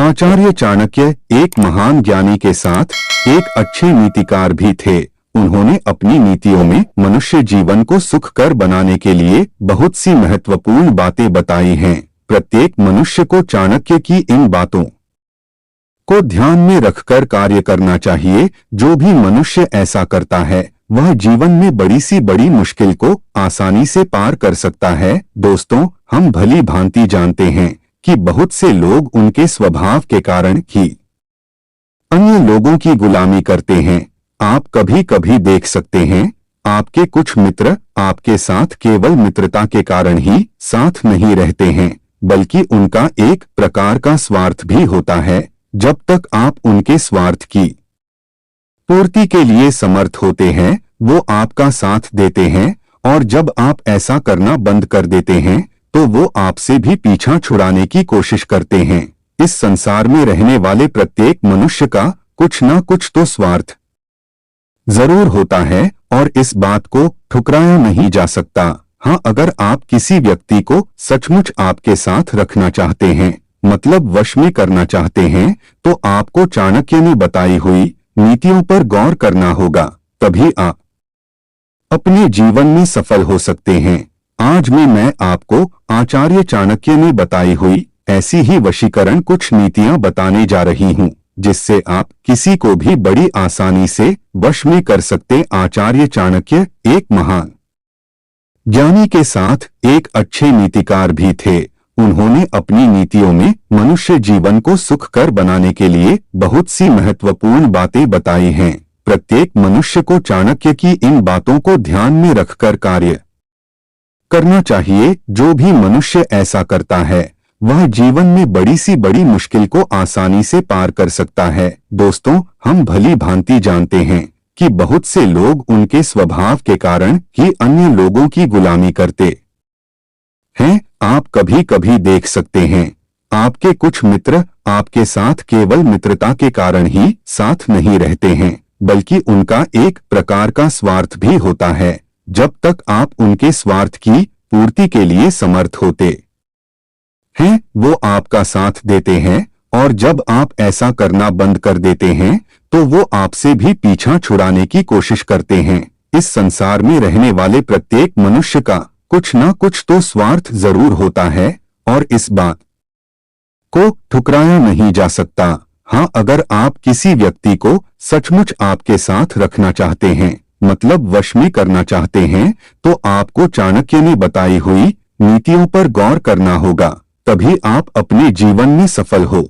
आचार्य चाणक्य एक महान ज्ञानी के साथ एक अच्छे नीतिकार भी थे। उन्होंने अपनी नीतियों में मनुष्य जीवन को सुखकर बनाने के लिए बहुत सी महत्वपूर्ण बातें बताई हैं। प्रत्येक मनुष्य को चाणक्य की इन बातों को ध्यान में रखकर कार्य करना चाहिए। जो भी मनुष्य ऐसा करता है वह जीवन में बड़ी सी बड़ी मुश्किल को आसानी से पार कर सकता है। दोस्तों, हम भली भांति जानते हैं कि बहुत से लोग उनके स्वभाव के कारण ही अन्य लोगों की गुलामी करते हैं। आप कभी कभी देख सकते हैं आपके कुछ मित्र आपके साथ केवल मित्रता के कारण ही साथ नहीं रहते हैं, बल्कि उनका एक प्रकार का स्वार्थ भी होता है। जब तक आप उनके स्वार्थ की पूर्ति के लिए समर्थ होते हैं वो आपका साथ देते हैं, और जब आप ऐसा करना बंद कर देते हैं तो वो आपसे भी पीछा छुड़ाने की कोशिश करते हैं। इस संसार में रहने वाले प्रत्येक मनुष्य का कुछ न कुछ तो स्वार्थ जरूर होता है और इस बात को ठुकराया नहीं जा सकता। हाँ, अगर आप किसी व्यक्ति को सचमुच आपके साथ रखना चाहते हैं, मतलब वश में करना चाहते हैं, तो आपको चाणक्य ने बताई हुई नीतियों पर गौर करना होगा। तभी आप अपने जीवन में सफल हो सकते हैं। आज मैं आपको आचार्य चाणक्य ने बताई हुई ऐसी ही वशीकरण कुछ नीतियां बताने जा रही हूं, जिससे आप किसी को भी बड़ी आसानी से वश में कर सकते। आचार्य चाणक्य एक महान ज्ञानी के साथ एक अच्छे नीतिकार भी थे। उन्होंने अपनी नीतियों में मनुष्य जीवन को सुखकर बनाने के लिए बहुत सी महत्वपूर्ण बातें बताई हैं। प्रत्येक मनुष्य को चाणक्य की इन बातों को ध्यान में रखकर कार्य करना चाहिए। जो भी मनुष्य ऐसा करता है वह जीवन में बड़ी सी बड़ी मुश्किल को आसानी से पार कर सकता है। दोस्तों, हम भली भांति जानते हैं कि बहुत से लोग उनके स्वभाव के कारण ही अन्य लोगों की गुलामी करते हैं। आप कभी कभी देख सकते हैं आपके कुछ मित्र आपके साथ केवल मित्रता के कारण ही साथ नहीं रहते हैं, बल्कि उनका एक प्रकार का स्वार्थ भी होता है। जब तक आप उनके स्वार्थ की पूर्ति के लिए समर्थ होते हैं वो आपका साथ देते हैं, और जब आप ऐसा करना बंद कर देते हैं तो वो आपसे भी पीछा छुड़ाने की कोशिश करते हैं। इस संसार में रहने वाले प्रत्येक मनुष्य का कुछ न कुछ तो स्वार्थ जरूर होता है, और इस बात को ठुकराया नहीं जा सकता। हाँ, अगर आप किसी व्यक्ति को सचमुच आपके साथ रखना चाहते हैं, मतलब वश में करना चाहते हैं, तो आपको चाणक्य ने बताई हुई नीतियों पर गौर करना होगा। तभी आप अपने जीवन में सफल हो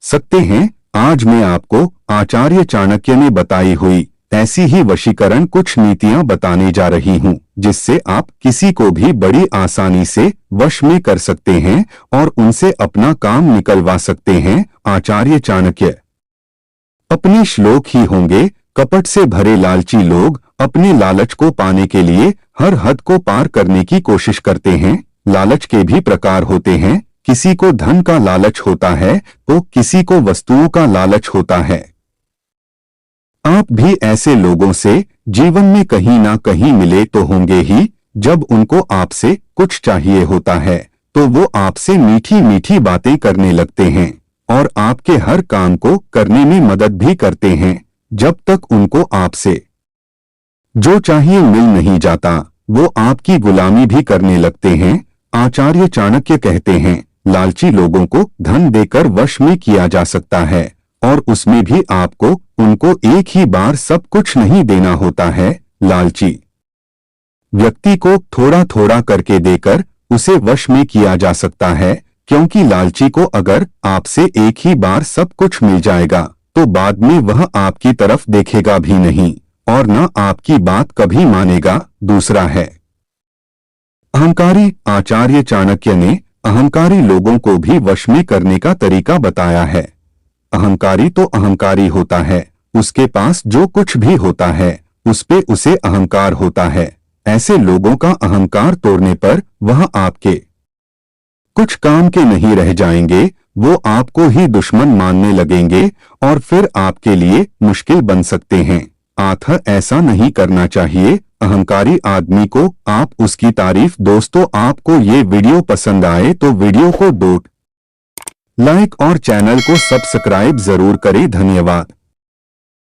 सकते हैं। आज मैं आपको आचार्य चाणक्य ने बताई हुई ऐसी ही वशीकरण कुछ नीतियां बताने जा रही हूं, जिससे आप किसी को भी बड़ी आसानी से वश में कर सकते हैं और उनसे अपना काम निकलवा सकते हैं। आचार्य चाणक्य अपने श्लोक ही होंगे। कपट से भरे लालची लोग अपने लालच को पाने के लिए हर हद को पार करने की कोशिश करते हैं। लालच के भी प्रकार होते हैं। किसी को धन का लालच होता है तो किसी को वस्तुओं का लालच होता है। आप भी ऐसे लोगों से जीवन में कहीं ना कहीं मिले तो होंगे ही। जब उनको आपसे कुछ चाहिए होता है तो वो आपसे मीठी मीठी बातें करने लगते हैं और आपके हर काम को करने में मदद भी करते हैं। जब तक उनको आपसे जो चाहिए मिल नहीं जाता वो आपकी गुलामी भी करने लगते हैं। आचार्य चाणक्य कहते हैं लालची लोगों को धन देकर वश में किया जा सकता है, और उसमें भी आपको उनको एक ही बार सब कुछ नहीं देना होता है। लालची व्यक्ति को थोड़ा थोड़ा करके देकर उसे वश में किया जा सकता है, क्योंकि लालची को अगर आपसे एक ही बार सब कुछ मिल जाएगा तो बाद में वह आपकी तरफ देखेगा भी नहीं और न आपकी बात कभी मानेगा। दूसरा है अहंकारी। आचार्य चाणक्य ने अहंकारी लोगों को भी वश में करने का तरीका बताया है। अहंकारी तो अहंकारी होता है, उसके पास जो कुछ भी होता है उस पे उसे अहंकार होता है। ऐसे लोगों का अहंकार तोड़ने पर वह आपके कुछ काम के नहीं रह जाएंगे। वो आपको ही दुश्मन मानने लगेंगे और फिर आपके लिए मुश्किल बन सकते हैं। अतः ऐसा नहीं करना चाहिए। अहंकारी आदमी को आप उसकी तारीफ। दोस्तों, आपको ये वीडियो पसंद आए तो वीडियो को लाइक और चैनल को सब्सक्राइब जरूर करें। धन्यवाद।